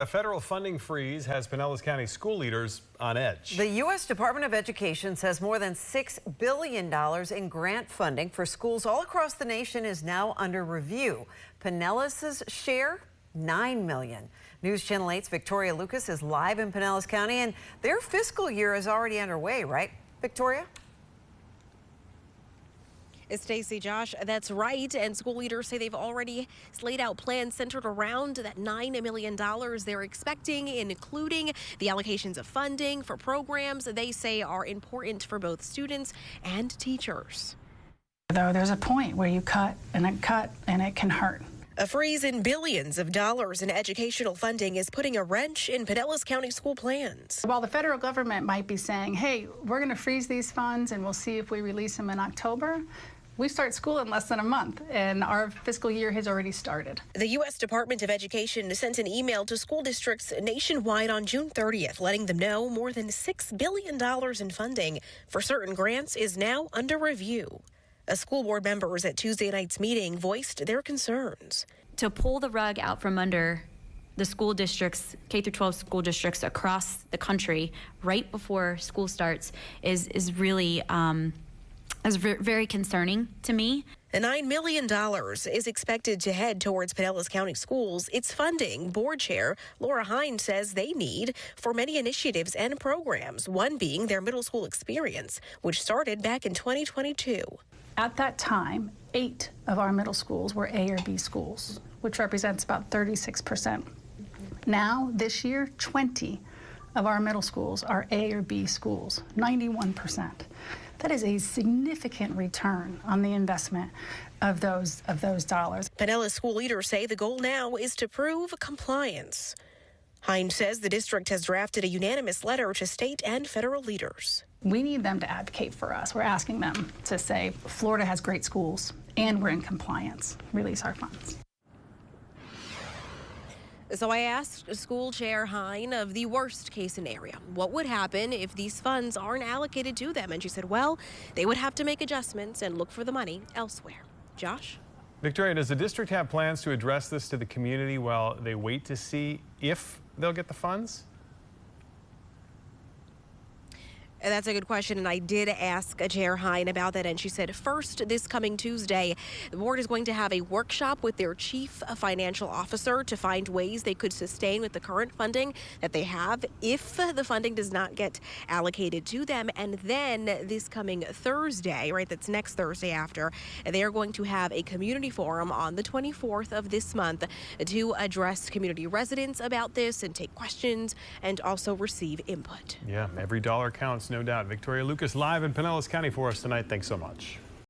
A federal funding freeze has Pinellas County school leaders on edge. The U.S. Department of Education says more than $6 billion in grant funding for schools all across the nation is now under review. Pinellas' share, $9 million. News Channel 8's Victoria Lucas is live in Pinellas County, and their fiscal year is already underway, right, Victoria? Stacey, Josh, that's right. And school leaders say they've already laid out plans centered around that $9 million they're expecting, including the allocations of funding for programs they say are important for both students and teachers. Though there's a point where you cut and it can hurt. A freeze in billions of dollars in educational funding is putting a wrench in Pinellas County school plans. While the federal government might be saying, hey, we're going to freeze these funds and we'll see if we release them in October, we start school in less than a month, and our fiscal year has already started. The U.S. Department of Education sent an email to school districts nationwide on June 30th, letting them know more than $6 billion in funding for certain grants is now under review. School board members at Tuesday night's meeting voiced their concerns. To pull the rug out from under the school districts, K-12 school districts across the country right before school starts is really very concerning to me. The $9 million is expected to head towards Pinellas County schools. It's funding board chair Laura Hine says they need for many initiatives and programs, one being their middle school experience, which started back in 2022. At that time, 8 of our middle schools were A or B schools, which represents about 36%. Now, this year, 20 of our middle schools are A or B schools, 91%. That is a significant return on the investment of those dollars. Pinellas school leaders say the goal now is to prove compliance. Hine says the district has drafted a unanimous letter to state and federal leaders. We need them to advocate for us. We're asking them to say, Florida has great schools and we're in compliance. Release our funds. So I asked school chair Hine of the worst case scenario. What would happen if these funds aren't allocated to them? And she said, well, they would have to make adjustments and look for the money elsewhere. Josh? Victoria, does the district have plans to address this to the community while they wait to see if they'll get the funds? And that's a good question, and I did ask Chair Hine about that, and she said first this coming Tuesday, the board is going to have a workshop with their chief financial officer to find ways they could sustain with the current funding that they have if the funding does not get allocated to them. And then this coming Thursday, right, that's next Thursday after, they are going to have a community forum on the 24th of this month to address community residents about this and take questions and also receive input. Yeah, every dollar counts. No doubt. Victoria Lucas live in Pinellas County for us tonight. Thanks so much.